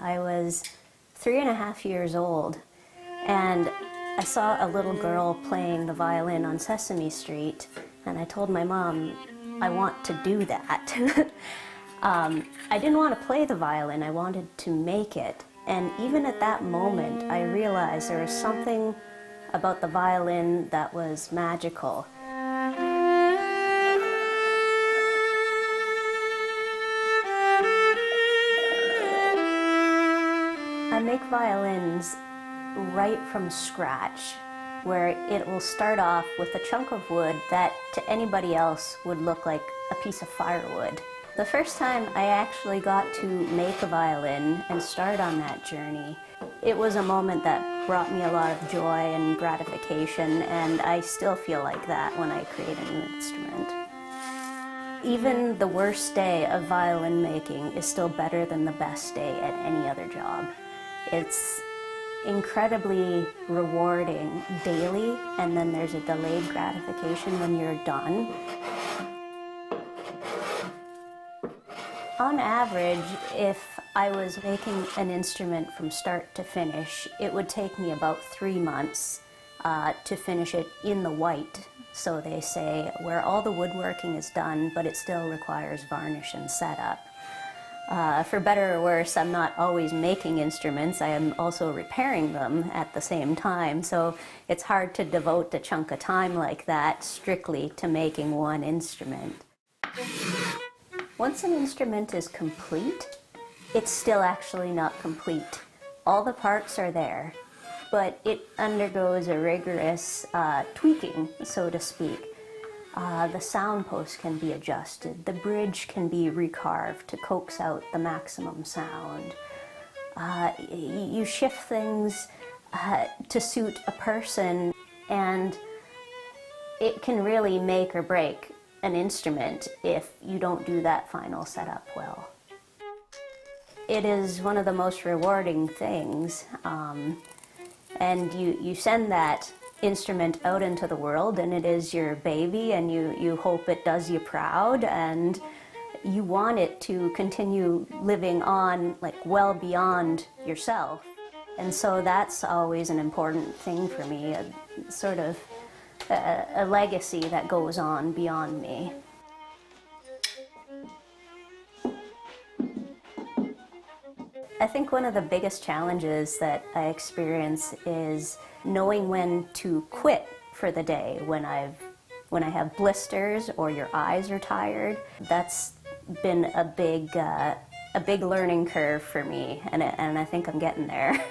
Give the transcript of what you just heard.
I was 3.5 years old, and I saw a little girl playing the violin on Sesame Street, and I told my mom, I want to do that. I didn't want to play the violin, I wanted to make it. And even at that moment, I realized there was something about the violin that was magical. I make violins right from scratch, where it will start off with a chunk of wood that to anybody else would look like a piece of firewood. The first time I actually got to make a violin and start on that journey, it was a moment that brought me a lot of joy and gratification, and I still feel like that when I create a new instrument. Even the worst day of violin making is still better than the best day at any other job. It's incredibly rewarding daily, and then there's a delayed gratification when you're done. On average, if I was making an instrument from start to finish, it would take me about 3 months to finish it in the white, so they say, where all the woodworking is done, but it still requires varnish and setup. For better or worse, I'm not always making instruments, I am also repairing them at the same time, so it's hard to devote a chunk of time like that strictly to making one instrument. Once an instrument is complete, it's still actually not complete. All the parts are there, but it undergoes a rigorous tweaking, so to speak. The sound post can be adjusted, the bridge can be recarved to coax out the maximum sound. You shift things to suit a person, and it can really make or break an instrument if you don't do that final setup well. It is one of the most rewarding things, and you send that instrument out into the world, and it is your baby, and you hope it does you proud, and you want it to continue living on, like, well beyond yourself. And so that's always an important thing for me, sort of a legacy that goes on beyond me. I think one of the biggest challenges that I experience is knowing when to quit for the day, when I have blisters or your eyes are tired. That's been a big learning curve for me, and I think I'm getting there.